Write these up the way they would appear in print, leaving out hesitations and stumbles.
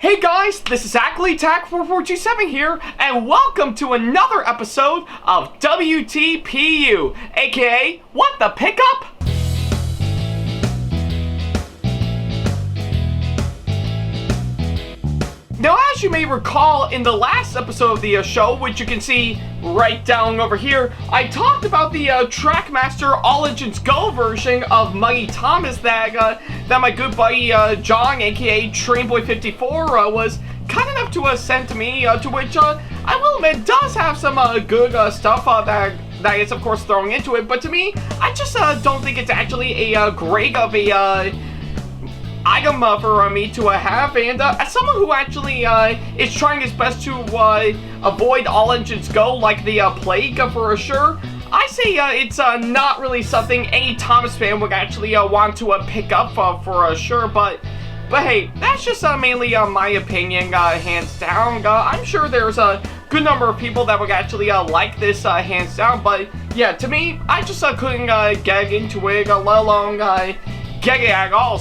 Hey guys, this is SamAttack4427 here, and welcome to another episode of WTPU, aka What the Pickup? Now, as you may recall, in the last episode of the show, which you can see right down over here, I talked about the Trackmaster All Engines Go version of Muggy Thomas that my good buddy John, aka Trainboy54, was kind enough to send to me, to which I will admit does have some good stuff that is, of course, throwing into it, but to me, I just don't think it's actually a great of a item for me to have, and as someone who actually is trying his best to avoid all engines go like the plague for sure, I say it's not really something any Thomas fan would actually want to pick up for sure, but hey, that's just mainly my opinion, hands down. I'm sure there's a good number of people that would actually like this hands down, but yeah, to me, I just couldn't get into it, let alone get it at all,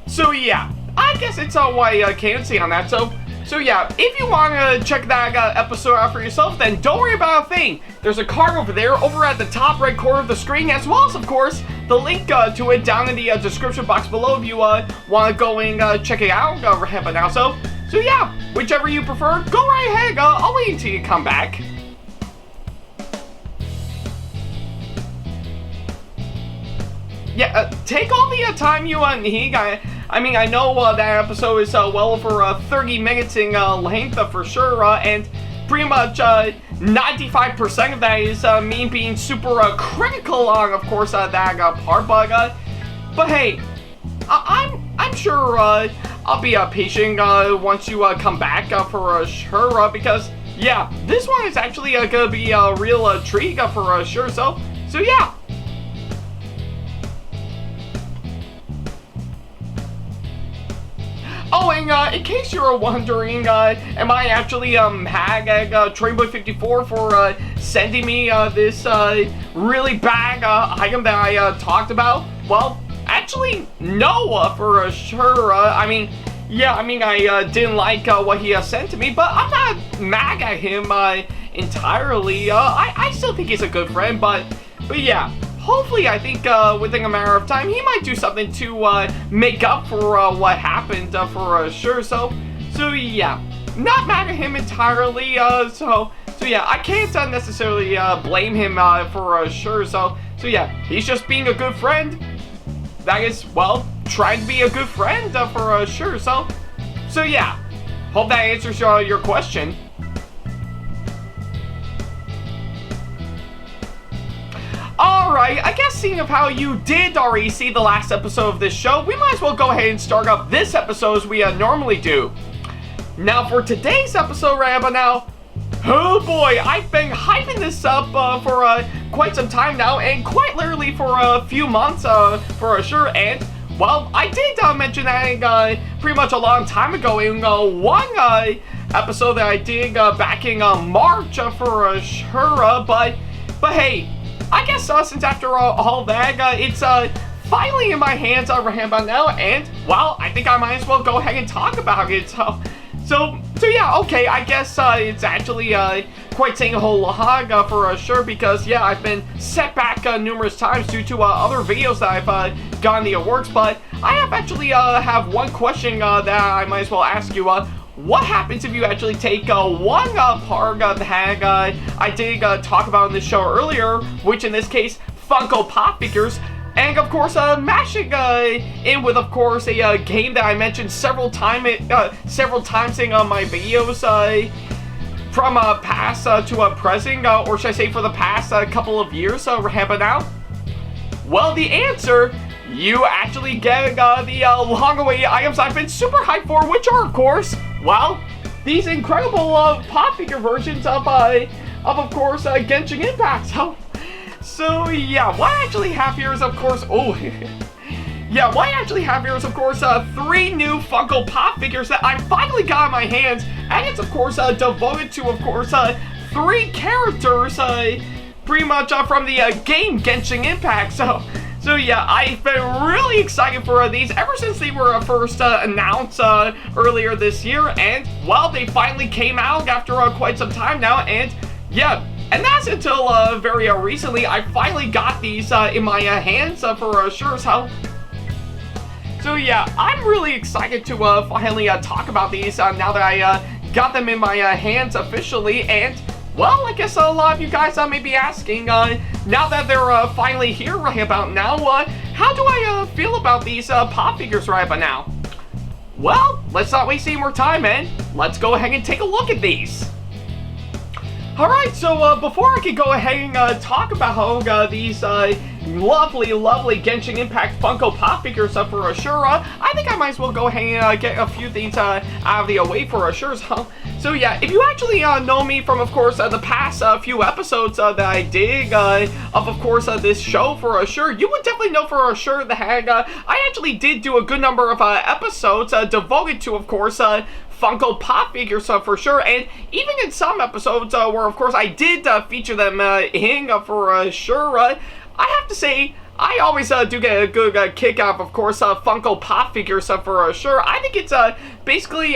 So yeah, I guess it's what I can say on that. So yeah, if you want to check that episode out for yourself, then don't worry about a thing. There's a card over there, over at the top right corner of the screen, as well as, of course, the link to it down in the description box below if you want to go and check it out right now. So yeah, whichever you prefer, go right ahead. I'll wait until you come back. Yeah, take all the time you need. I mean, I know that episode is well over 30 minutes in length for sure, and pretty much 95% of that is me being super critical on, of course, that part. But hey, I'm sure I'll be patient once you come back for sure, because yeah, this one is actually gonna be a real treat for sure. So yeah. Oh, and in case you were wondering, am I actually mad at Trainboy54 for sending me this really bad item that I talked about? Well, actually, no, for sure. I mean, I didn't like what he sent to me, but I'm not mad at him entirely. I still think he's a good friend, but yeah. Hopefully, I think within a matter of time, he might do something to make up for what happened for sure. So yeah, not mad at him entirely. So yeah, I can't necessarily blame him for sure. So yeah, he's just being a good friend. That is, well, trying to be a good friend for sure. So yeah, hope that answers your question. Alright, I guess seeing of how you did already see the last episode of this show, we might as well go ahead and start up this episode as we normally do. Now for today's episode right about now, oh boy, I've been hyping this up for quite some time now, and quite literally for a few months for sure, and well, I did mention that pretty much a long time ago in one episode that I did back in March for sure, but hey, I guess since after all that, it's finally in my hands right about now, and well, I think I might as well go ahead and talk about it. So yeah, okay, I guess it's actually quite saying a whole lot for sure, because yeah, I've been set back numerous times due to other videos that I've gotten the works, but I have actually have one question that I might as well ask you. What happens if you actually take one part that I did talk about in this show earlier, which in this case, Funko Pop figures, and of course mash it in with, of course, a game that I mentioned several times in my videos from past to present, or should I say for the past couple of years, but now? Well, the answer, you actually get the long-awaited items I've been super hyped for, which are, of course, well, these incredible pop figure versions of course, Genshin Impact. So yeah, what I actually have here is, of course, yeah, what I actually have here is, of course, 3 new Funko Pop figures that I finally got in my hands, and it's, of course, devoted to, of course, 3 characters, pretty much from the game Genshin Impact. So So yeah, I've been really excited for these ever since they were first announced earlier this year, and well, they finally came out after quite some time now, and yeah, and that's until very recently I finally got these in my hands for sure. So yeah, I'm really excited to finally talk about these now that I got them in my hands officially, and well, I guess a lot of you guys may be asking, now that they're finally here right about now, how do I feel about these pop figures right about now? Well, let's not waste any more time, and let's go ahead and take a look at these. Alright, so before I could go ahead and talk about these lovely Genshin Impact Funko Pop figures for sure, I think I might as well go ahead and get a few things out of the way for sure. So yeah, if you actually know me from, of course, the past few episodes that I did of course, this show for sure, you would definitely know for sure that I actually did do a good number of episodes devoted to, of course, Funko Pop figures for sure, and even in some episodes where, of course, I did feature them in for sure, I have to say, I always do get a good kick out of course, Funko Pop figures for sure. I think it's basically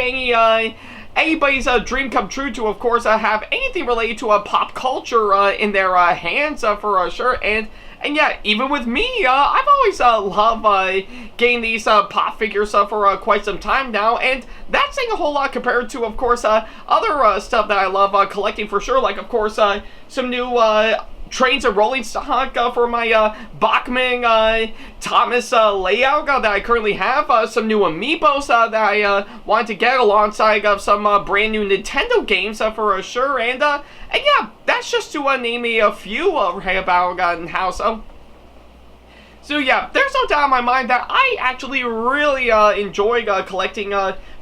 anybody's dream come true to, of course, have anything related to pop culture in their hands for sure. And yeah, even with me, I've always loved getting these pop figures for quite some time now, and that's saying a whole lot compared to, of course, other stuff that I love collecting for sure, like, of course, some new trains and rolling stock for my Bachman Thomas layout that I currently have, some new amiibos that I wanted to get alongside of some brand new Nintendo games for sure, and yeah, that's just to name a few right about how so. So yeah, there's no doubt in my mind that I actually really enjoy collecting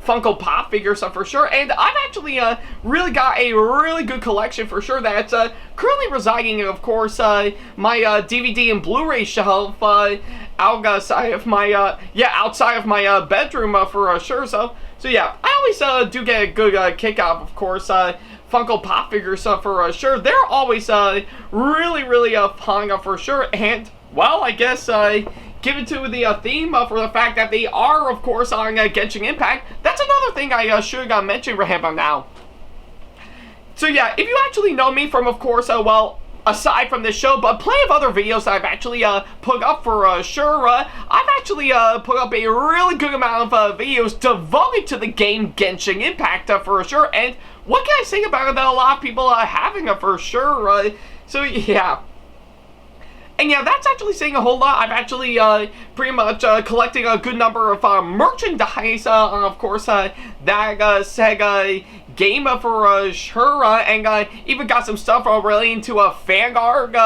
Funko Pop figures for sure, and I've actually really got a really good collection for sure that's currently residing, of course, my DVD and Blu-ray shelf outside of my outside of my bedroom for sure. So yeah, I always do get a good kick out of course, Funko Pop figures for sure. They're always really fun for sure, and well, I guess given to the theme for the fact that they are, of course, on Genshin Impact, that's another thing I should mention right about now. So yeah, if you actually know me from, of course, well, aside from this show, but plenty of other videos that I've actually put up for sure, I've actually put up a really good amount of videos devoted to the game Genshin Impact for sure, and what can I say about it that a lot of people having for sure, so yeah. And yeah, that's actually saying a whole lot. I've actually pretty much collecting a good number of merchandise on, of course, that Sega game for sure, and even got some stuff relating to fan art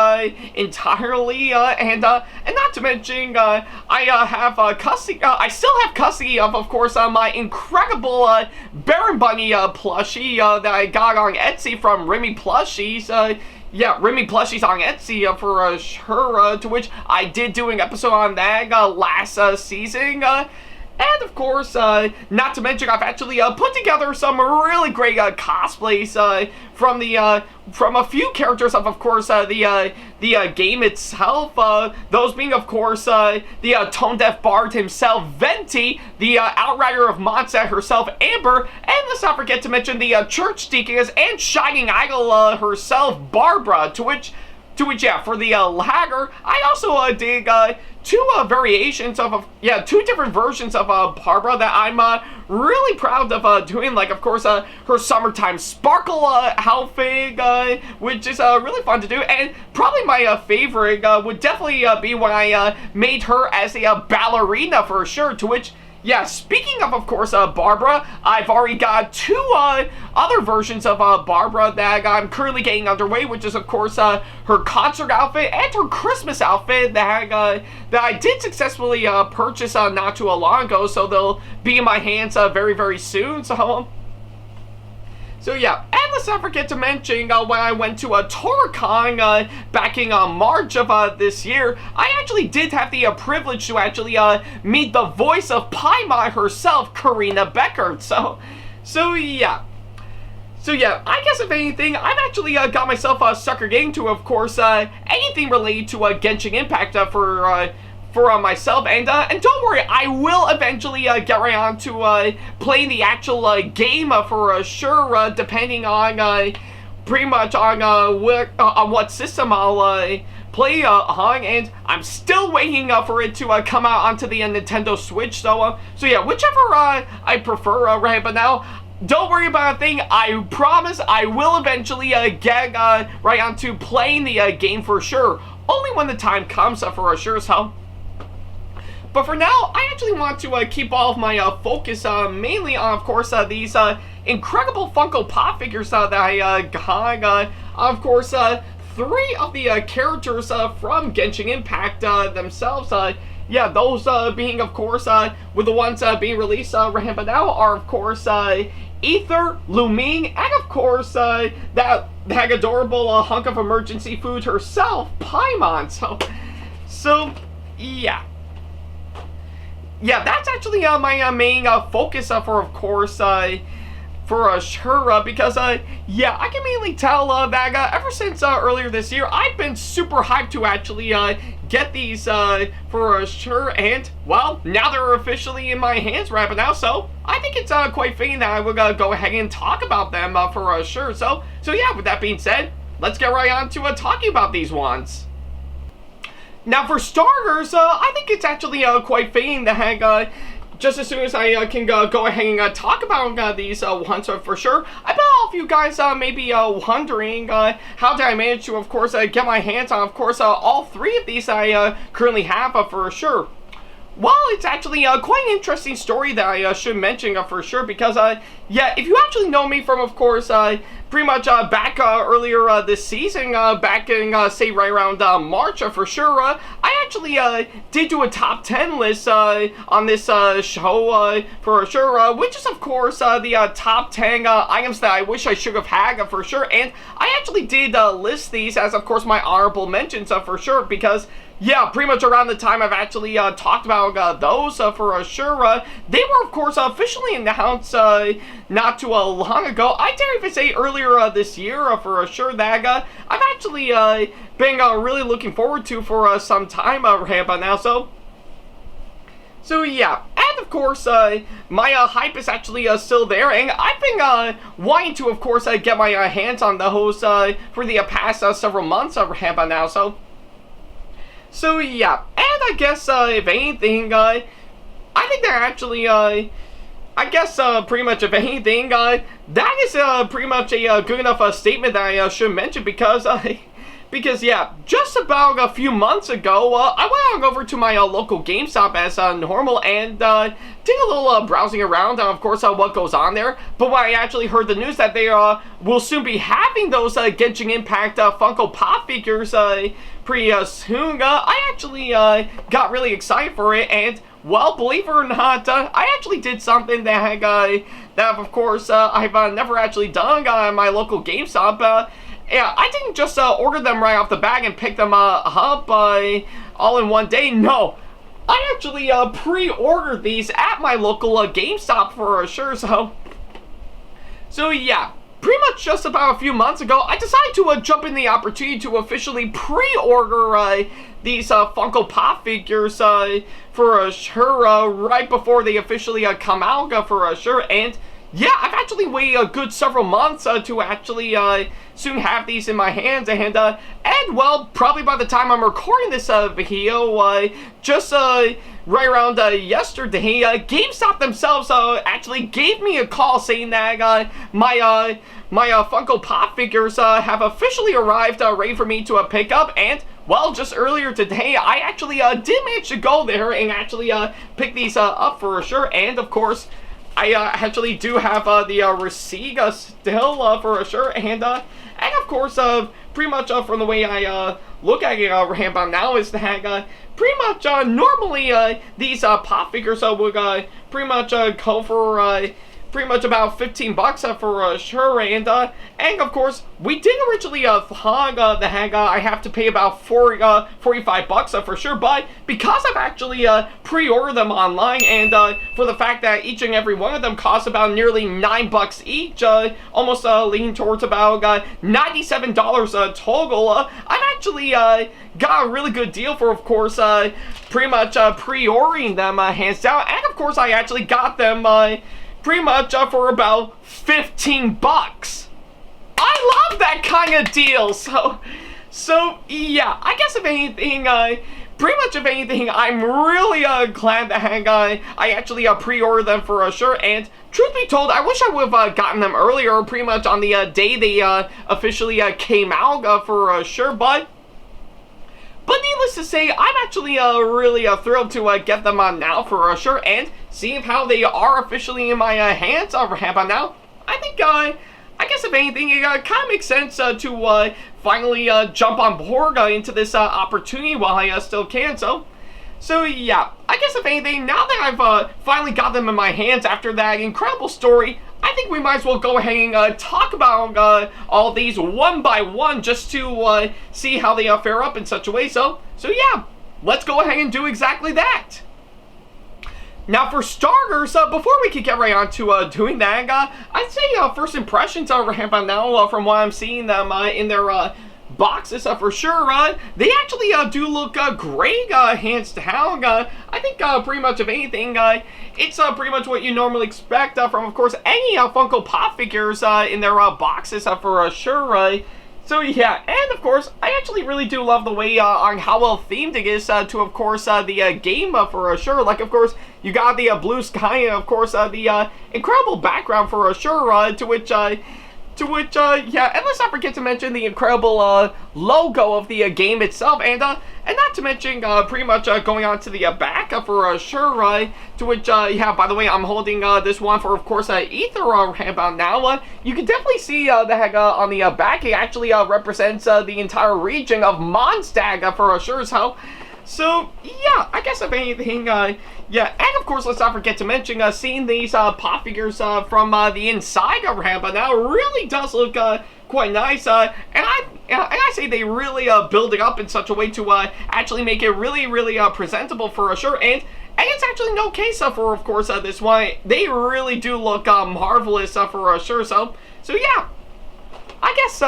entirely, and not to mention, I have custody. I still have custody of course, my incredible Baron Bunny plushie that I got on Etsy from Remy Plushies. Yeah, Remy Plushies on Etsy for sure, to which I did do an episode on that last season. And of course, not to mention, I've actually put together some really great cosplays from a few characters of course, the game itself. Those being, of course, the tone-deaf bard himself, Venti, the outrider of Mondstadt herself, Amber, and let's not forget to mention the church deaconess and shining idol herself, Barbara. To which, yeah, for the latter, I also did two variations of, two different versions of Barbara that I'm really proud of doing, like, of course, her summertime sparkle outfit, which is really fun to do, and probably my favorite would definitely be when I made her as a ballerina for sure, to which, yeah, speaking of course, Barbara, I've already got two other versions of Barbara that I'm currently getting underway, which is, of course, her concert outfit and her Christmas outfit that I did successfully purchase not too long ago, so they'll be in my hands very soon, So yeah, and let's not forget to mention when I went to Toricon back in March of this year, I actually did have the privilege to actually meet the voice of Paimon herself, Karina Becker. So yeah. So yeah, I guess if anything, I've actually got myself suckered into, of course, anything related to Genshin Impact for myself, and don't worry, I will eventually get right on to playing the actual game for sure, depending on pretty much on what system I'll play on, and I'm still waiting for it to come out onto the Nintendo Switch. So yeah, whichever I prefer, right? But now, don't worry about a thing. I promise I will eventually get right onto playing the game for sure. Only when the time comes for sure. So. But for now, I actually want to keep all of my focus mainly on, of course, these incredible Funko Pop figures that I got. Of course, 3 of the characters from Genshin Impact themselves. Yeah, those being, of course, with the ones being released right now are, of course, Ether, Luming, and of course, that adorable hunk of emergency food herself, Paimon. So, yeah. Yeah, that's actually my main focus for, of course, for sure, because, yeah, I can mainly tell that ever since earlier this year, I've been super hyped to actually get these for sure, and, well, now they're officially in my hands right now, so I think it's quite fitting that I will go ahead and talk about them for sure. So yeah, with that being said, let's get right on to talking about these ones. Now, for starters, I think it's actually quite fitting that just as soon as I can go ahead and talk about these ones for sure. I bet all of you guys may be wondering how did I manage to, of course, get my hands on, of course, all 3 of these I currently have for sure. Well, it's actually quite an interesting story that I should mention for sure, because, yeah, if you actually know me from, of course, pretty much back earlier this season, back in, say, right around March for sure, I actually did do a top 10 list on this show for sure, which is, of course, the top 10 items that I wish I should have had for sure, and I actually did list these as, of course, my honorable mentions for sure, because yeah, pretty much around the time I've actually talked about those for sure. They were, of course, officially announced not too long ago. I dare even say earlier this year for sure that I've actually been really looking forward to for some time right about now. So yeah, and of course, my hype is actually still there, and I've been wanting to, of course, get my hands on those for the past several months right about now. So yeah, and I guess if anything, I think that actually, I guess pretty much if anything, that is pretty much a good enough statement that I should mention, because yeah, just about a few months ago, I went on over to my local GameStop as normal and did a little browsing around on, of course, what goes on there. But when I actually heard the news that they will soon be having those Genshin Impact Funko Pop figures pretty soon, I actually got really excited for it, and well, believe it or not, I actually did something that that of course I've never actually done at my local GameStop. Yeah, I didn't just order them right off the bat and pick them up all in one day. No, I actually pre-ordered these at my local GameStop for sure. So yeah, pretty much just about a few months ago, I decided to jump in the opportunity to officially pre-order these Funko Pop figures for sure right before they officially come out for sure. And yeah, I've actually waited a good several months to actually soon have these in my hands, and well, probably by the time I'm recording this video, just right around yesterday, GameStop themselves actually gave me a call saying that my Funko Pop figures have officially arrived, ready for me to pick up, and well, just earlier today, I actually did manage to go there and actually pick these up for sure, and of course, I actually do have the receipt still for sure, and of course, pretty much from the way I look at it right about now is that pretty much normally these pop figures would pretty much go for pretty much about 15 bucks for sure, and of course we did originally thought the hang I have to pay about 45 bucks for sure, but because I've actually pre-ordered them online, and for the fact that each and every one of them costs about nearly 9 bucks each, almost leaning towards about $97 total, I've actually got a really good deal for, of course, pretty much pre-ordering them hands down, and of course I actually got them pretty much for about 15 bucks. I love that kind of deal. So yeah, I guess if anything, pretty much if anything, I'm really glad that I actually pre-ordered them for sure. And truth be told, I wish I would have gotten them earlier, pretty much on the day they officially came out for sure. But needless to say, I'm actually really thrilled to get them on now for sure, and seeing how they are officially in my hands right about now, I think, I guess if anything, it kind of makes sense to finally jump on board into this opportunity while I still can. So yeah, I guess if anything, now that I've finally got them in my hands after that incredible story, I think we might as well go ahead and talk about all these one by one, just to see how they fare up in such a way. So yeah, let's go ahead and do exactly that. Now, for starters, before we can get right on to doing that, I'd say first impressions are right now, from what I'm seeing them in their boxes for sure, they actually do look great, hands down. I think pretty much of anything, it's pretty much what you normally expect from, of course, any Funko Pop figures in their boxes for sure. So yeah, and of course, I actually really do love the way on how well themed it is to, of course, the game for sure. Like, of course, you got the blue sky, and of course, the incredible background for sure, to which, yeah, and let's not forget to mention the incredible logo of the game itself, and not to mention pretty much going on to the back for sure, to which, yeah, by the way, I'm holding this one for, of course, Ether right about now. You can definitely see the heck on the back, it actually represents the entire region of Mondstadt for sure. So yeah, I guess if anything, yeah, and of course, let's not forget to mention seeing these pop figures from the inside of Rambo now really does look quite nice, and I say they really build it up in such a way to actually make it really presentable for sure, and it's actually no case for, of course, this one. They really do look marvelous for sure. So yeah, I guess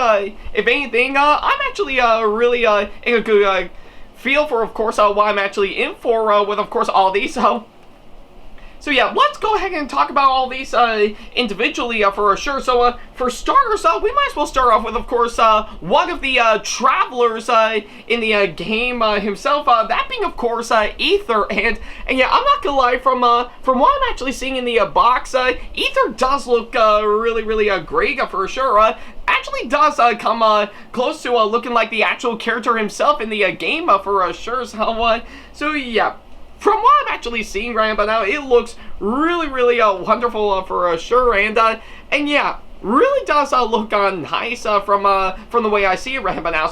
if anything, I'm actually really in a good feel for, of course, what I'm actually in for with, of course, all these. So yeah, let's go ahead and talk about all these individually for sure. So for starters, we might as well start off with, of course, one of the travelers in the game himself. That being, of course, Ether. And yeah, I'm not gonna lie, from what I'm actually seeing in the box, Ether does look really great for sure. Actually does come close to looking like the actual character himself in the game for sure. So yeah, from what I'm actually seeing right about now, it looks really wonderful for sure, and yeah, really does look nice from the way I see it right about now.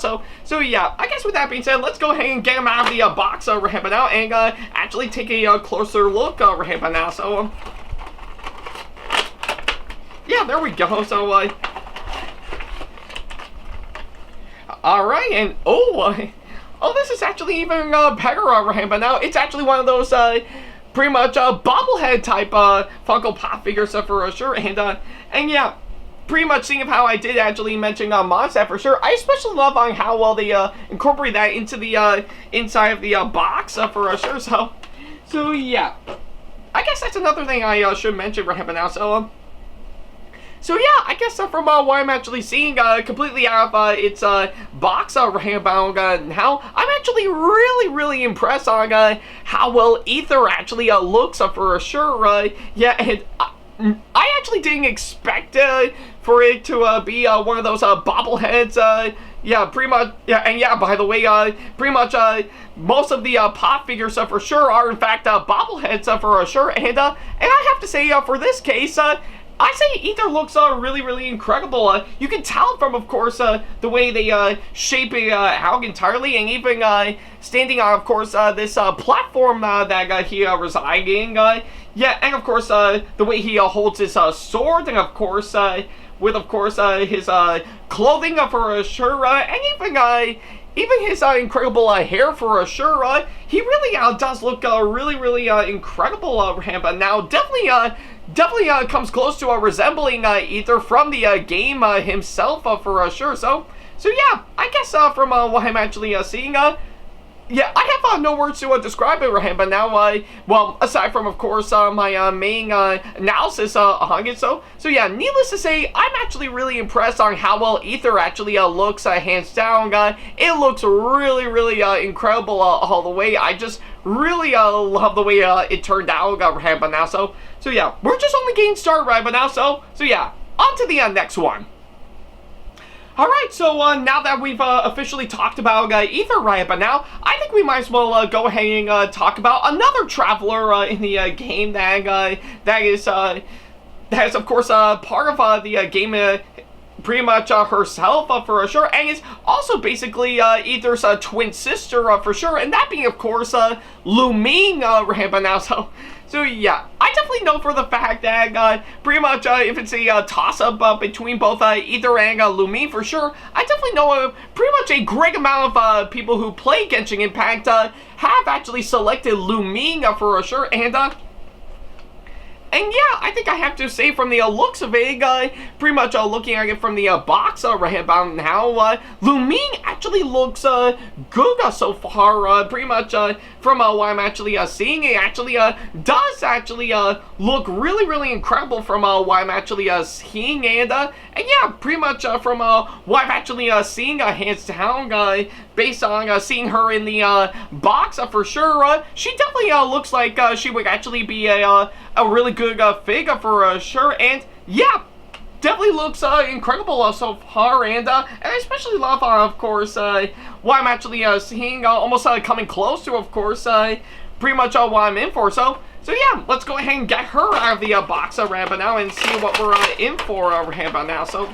So yeah, I guess with that being said, let's go ahead and get him out of the box right about now, and actually take a closer look right about now. So yeah, there we go. So all right, and oh, this is actually even better right but now. It's actually one of those pretty much bobblehead type Funko Pop figures for sure, and yeah, pretty much seeing how I did actually mention Mondstadt for sure. I especially love on how well they incorporate that into the inside of the box for sure. So yeah, I guess that's another thing I should mention right now. So yeah, I guess from what I'm actually seeing completely out of its box right about now, I'm actually really impressed on how well Ether actually looks for sure. Yeah, and I actually didn't expect for it to be one of those bobbleheads. Yeah, pretty much. Yeah, and yeah, by the way, pretty much most of the pop figures for sure are in fact bobbleheads for sure. And I have to say, for this case, I say Ether looks really incredible. You can tell from, of course, the way they shape it out entirely, and even standing on, of course, this platform that he residing. Yeah, and of course, the way he holds his sword, and of course, with, of course, his clothing for sure, and even his incredible hair for sure. He really does look really incredible, Rampa. Now, definitely comes close to resembling Ether from the game himself for sure. So yeah, I guess from what I'm actually seeing, yeah, I have no words to describe it, Rahan, but now, well, aside from, of course, my main analysis on it, so yeah, needless to say, I'm actually really impressed on how well Ether actually looks, hands down. It looks really incredible all the way. I just really love the way it turned out, Rahan, but now, so yeah, we're just only getting started, right, but now, so yeah, on to the next one. Alright, so now that we've officially talked about Ether, right, but now I think we might as well go ahead and talk about another traveler in the game that is of course part of the game pretty much herself for sure, and is also basically Ether's twin sister for sure, and that being, of course, Lumine, right, but now, so yeah, I definitely know for the fact that pretty much if it's a toss-up between both Ether and Lumine for sure, I definitely know pretty much a great amount of people who play Genshin Impact have actually selected Lumine for sure, and yeah, I think I have to say from the looks of it, pretty much looking at it from the box right about now, Lumine actually looks good so far. Pretty much from what I'm actually seeing, it actually does actually look really incredible from what I'm actually seeing, and yeah, pretty much from what I'm actually seeing, hands down, based on seeing her in the box for sure, she definitely looks like she would actually be a really good figure for sure, and yeah, definitely looks incredible so far, and I especially love, of course, what I'm actually seeing, almost coming close to, of course, pretty much what I'm in for. So yeah, let's go ahead and get her out of the box Rambo now and see what we're in for Rambo now. So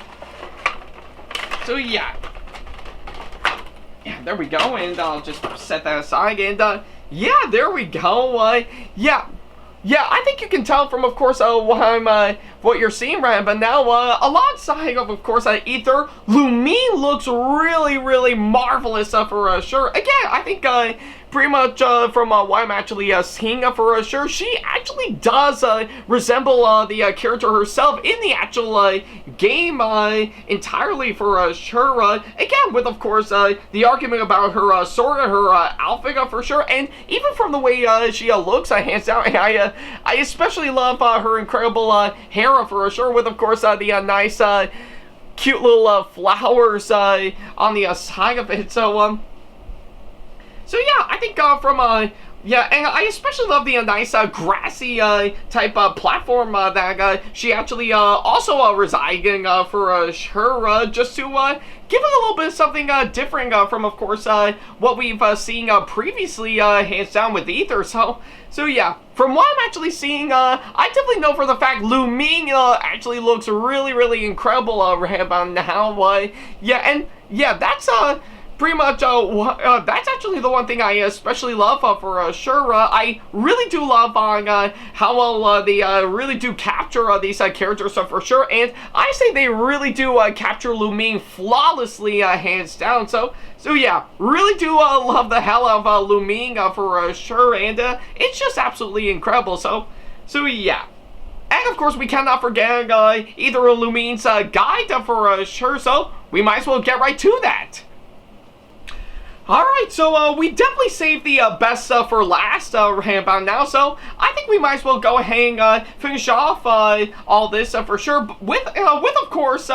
yeah, there we go, and I'll just set that aside, and yeah, there we go. Yeah, I think you can tell from, of course, what you're seeing, right? But now, alongside of course, Ether, Lumine looks really marvelous for sure. Again, I think pretty much from what I'm actually seeing for sure, she actually does resemble the character herself in the actual game entirely for sure. Again, with, of course, the argument about her sword and her outfit for sure, and even from the way she looks, hands down, and I especially love her incredible hair for sure, with, of course, the nice cute little flowers on the side of it. So yeah, I think from yeah, and I especially love the nice grassy type platform that she actually also residing for sure, just to give it a little bit of something different from, of course, what we've seen previously, hands down with Ether. So yeah, from what I'm actually seeing, I definitely know for the fact Lumine actually looks really incredible right about now. Yeah, and yeah, that's pretty much that's actually the one thing I especially love for sure. I really do love on how well they really do capture these characters for sure, and I say they really do capture Lumine flawlessly, hands down. So yeah, really do love the hell out of Lumine for sure, and it's just absolutely incredible. So yeah. And of course, we cannot forget either Lumine's guide for sure, so we might as well get right to that. Alright, so we definitely saved the best for last about now, so I think we might as well go ahead and finish off all this for sure, with of course,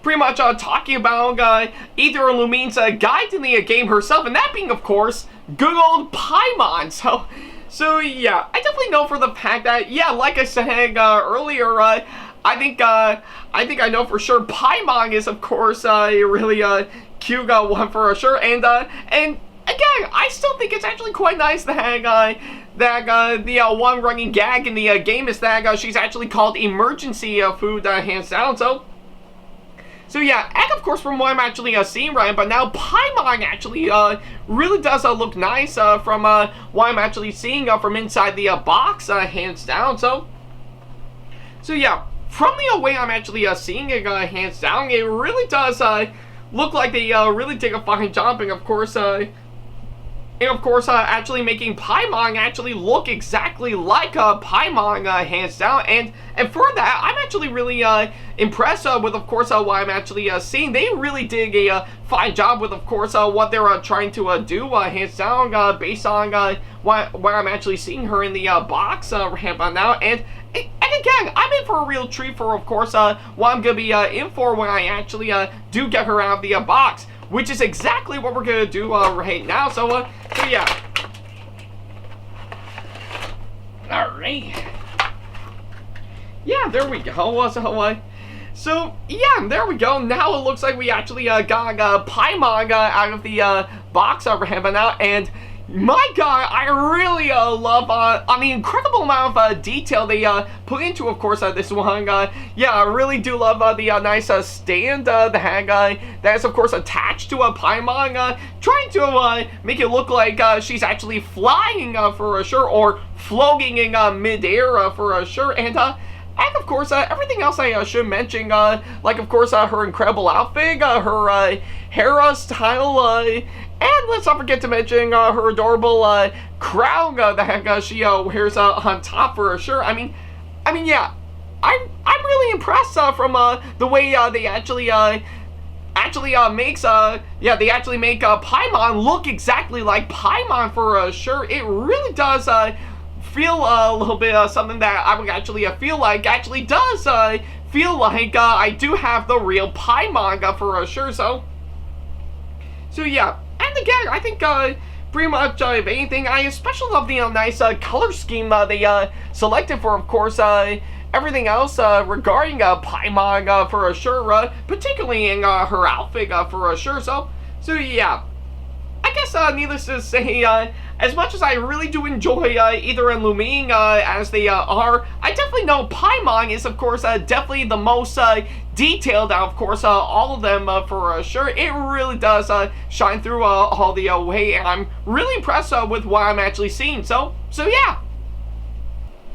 pretty much talking about either Lumine's guide in the game herself, and that being, of course, good old Paimon. So yeah, I definitely know for the fact that, yeah, like I said earlier, I think I know for sure Paimon is, of course, a really cute one for sure, and again, I still think it's actually quite nice that the one running gag in the game is that she's actually called emergency food, hands down. So yeah, and of course from what I'm actually seeing, Ryan, but now Paimon actually really does look nice from what I'm actually seeing from inside the box, hands down. So yeah, from the way I'm actually seeing it, hands down, it really does look like they really did a fine job, and of course actually making Paimon actually look exactly like Paimon, hands down, and for that, I'm actually really impressed with, of course, what I'm actually seeing. They really did a fine job with, of course, what they're trying to do, hands down, based on what I'm actually seeing her in the box right now, and again, I'm in for a real treat for, of course, what I'm gonna be in for when I actually do get her out of the box, which is exactly what we're gonna do right now. So yeah. Alright. Yeah, there we go. So yeah, there we go. Now it looks like we actually got Paimon out of the box right now, and my God, I really love on the incredible amount of detail they put into, of course, this one. Yeah, I really do love the nice stand that's, of course, attached to a Paimon, trying to make it look like she's actually flying for sure, or floating in midair for sure, and of course, everything else I should mention, like, of course, her incredible outfit, her hairstyle, and let's not forget to mention her adorable crown that she wears on top for sure. I mean, yeah, I'm really impressed from the way they actually makes they actually make Paimon look exactly like Paimon for sure. It really does feel a little bit something that I would actually feel like actually does feel like I do have the real Paimon for sure. So yeah. And again, I think pretty much, if anything, I especially love the nice color scheme they selected for, of course, everything else regarding Paimon for sure, particularly in her outfit for sure. So yeah, I guess needless to say, as much as I really do enjoy either and Lumine as they are, I definitely know Paimon is, of course, definitely the most detailed out, of course, all of them for sure. It really does shine through all the way, and I'm really impressed with what I'm actually seeing. So yeah.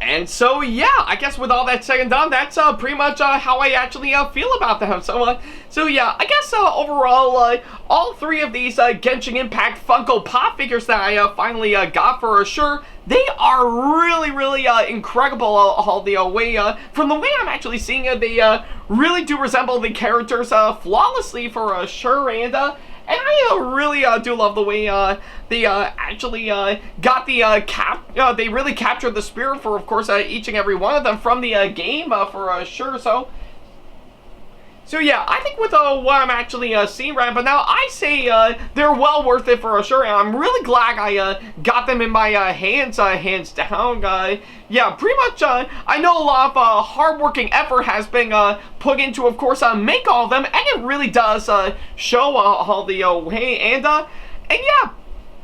And so yeah, I guess with all that said and done, that's pretty much how I actually feel about them. So yeah, I guess overall, all three of these Genshin Impact Funko Pop figures that I finally got for sure, they are really incredible all the way. From the way I'm actually seeing it, they really do resemble the characters flawlessly for sure, and I really do love the way they actually got the they really captured the spirit for, of course, each and every one of them from the game for sure. So yeah, I think with what I'm actually seeing right but now, I say they're well worth it for sure, and I'm really glad I got them in my hands down. Yeah, pretty much, I know a lot of hard-working effort has been put into, of course, make all of them, and it really does show all the way, and yeah,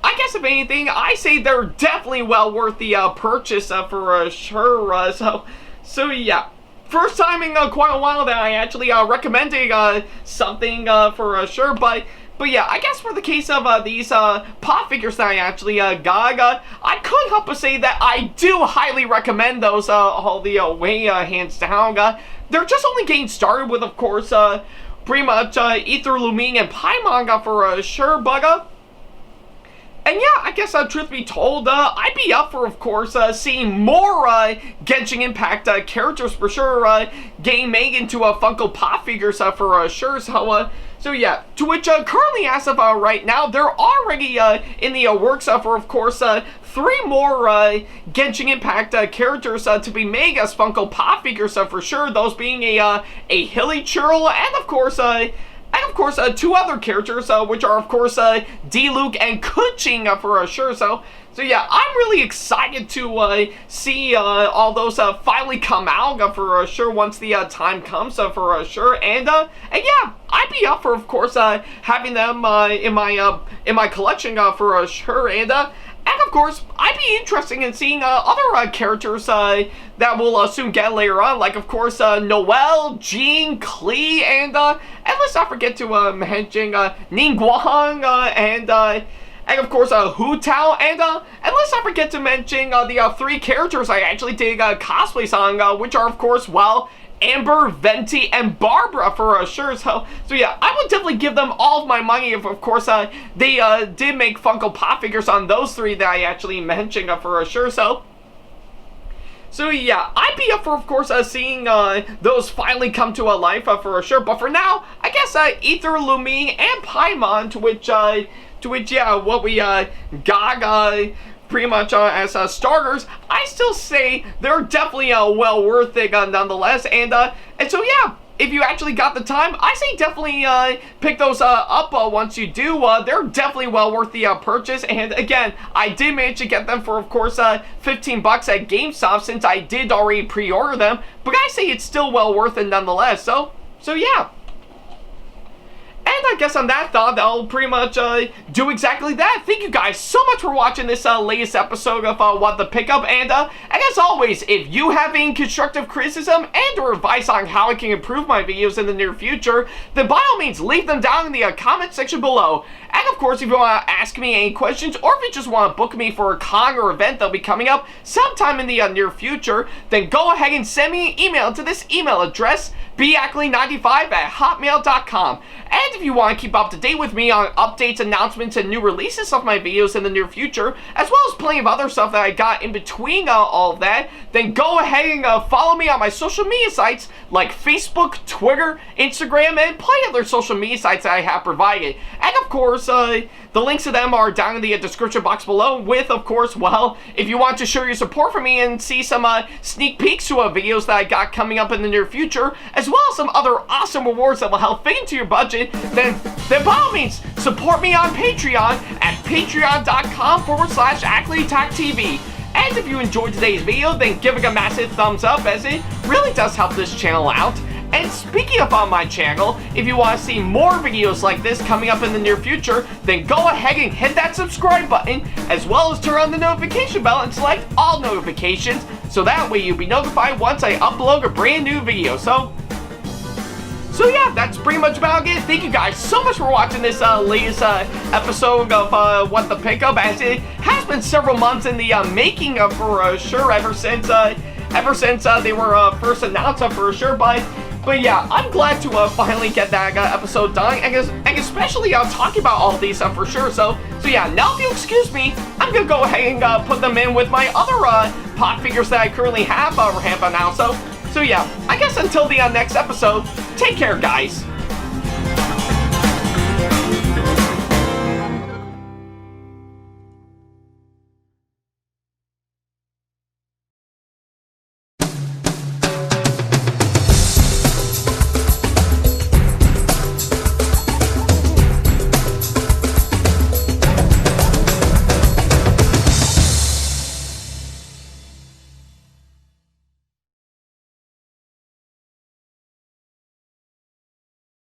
I guess if anything, I say they're definitely well worth the purchase for sure. So yeah. First time in quite a while that I actually recommended something for sure, but yeah, I guess for the case of these pop figures that I actually got, I couldn't help but say that I do highly recommend those all the way, hands down. They're just only getting started with, of course, pretty much Ether, Lumine, and Paimon for sure, but and yeah, I guess, truth be told, I'd be up for, of course, seeing more Genshin Impact characters for sure getting made into Funko Pop figures for sure. So yeah, to which currently, as of right now, they're already in the works for, of course, 3 more Genshin Impact characters to be made as Funko Pop figures for sure. Those being a Hilly Churl, and of course, 2 other characters, which are, of course, D-Luke and Kuching for sure. So So yeah, I'm really excited to see all those finally come out for sure once the time comes for sure. And yeah, I'd be up for, of course, having them in my collection for sure. And of course, I'd be interested in seeing other characters that we'll soon get later on, like of course Noelle, Jean, Klee, and let's not forget to mention Ningguang and of course Hu Tao, and let's not forget to mention the 3 characters I actually did cosplays on, which are of course, well, Amber, Venti, and Barbara for sure. So yeah, I would definitely give them all of my money if, of course, they did make Funko Pop figures on those 3 that I actually mentioned for sure. So yeah, I'd be up for, of course, seeing those finally come to life for sure. But for now, I guess Ether, Lumine, and Paimon, to which yeah, what we got pretty much as starters, I still say they're definitely well worth it nonetheless. And so yeah, if you actually got the time, I say definitely pick those up once you do. They're definitely well worth the purchase. And again, I did manage to get them for, of course, 15 bucks at GameStop since I did already pre-order them. But I say it's still well worth it nonetheless. So yeah. And I guess on that thought, I'll pretty much do exactly that. Thank you guys so much for watching this latest episode of What the Pickup. And as always, if you have any constructive criticism and or advice on how I can improve my videos in the near future, then by all means, leave them down in the comment section below. And of course, if you want to ask me any questions, or if you just want to book me for a con or event that'll be coming up sometime in the near future, then go ahead and send me an email to this email address, backley95@hotmail.com. And if you want to keep up to date with me on updates, announcements, and new releases of my videos in the near future, as well as plenty of other stuff that I got in between all of that, then go ahead and follow me on my social media sites like Facebook, Twitter, Instagram, and plenty of other social media sites that I have provided. And of course, the links to them are down in the description box below with, of course, well, if you want to show your support for me and see some sneak peeks to videos that I got coming up in the near future, as well as some other awesome rewards that will help fit into your budget, then by all means, support me on Patreon at patreon.com/AckleyTalkTV. And if you enjoyed today's video, then give it a massive thumbs up, as it really does help this channel out. And speaking of on my channel, if you want to see more videos like this coming up in the near future, then go ahead and hit that subscribe button, as well as turn on the notification bell and select all notifications, so that way you'll be notified once I upload a brand new video. So yeah, that's pretty much about it. Thank you guys so much for watching this latest episode of What the Pickup, as it has been several months in the making for sure, ever since they were first announced for sure. But yeah, I'm glad to finally get that episode done, and especially talking about all these for sure. So yeah, now if you excuse me, I'm gonna go ahead and put them in with my other pop figures that I currently have now. So yeah, I guess until the next episode, take care, guys.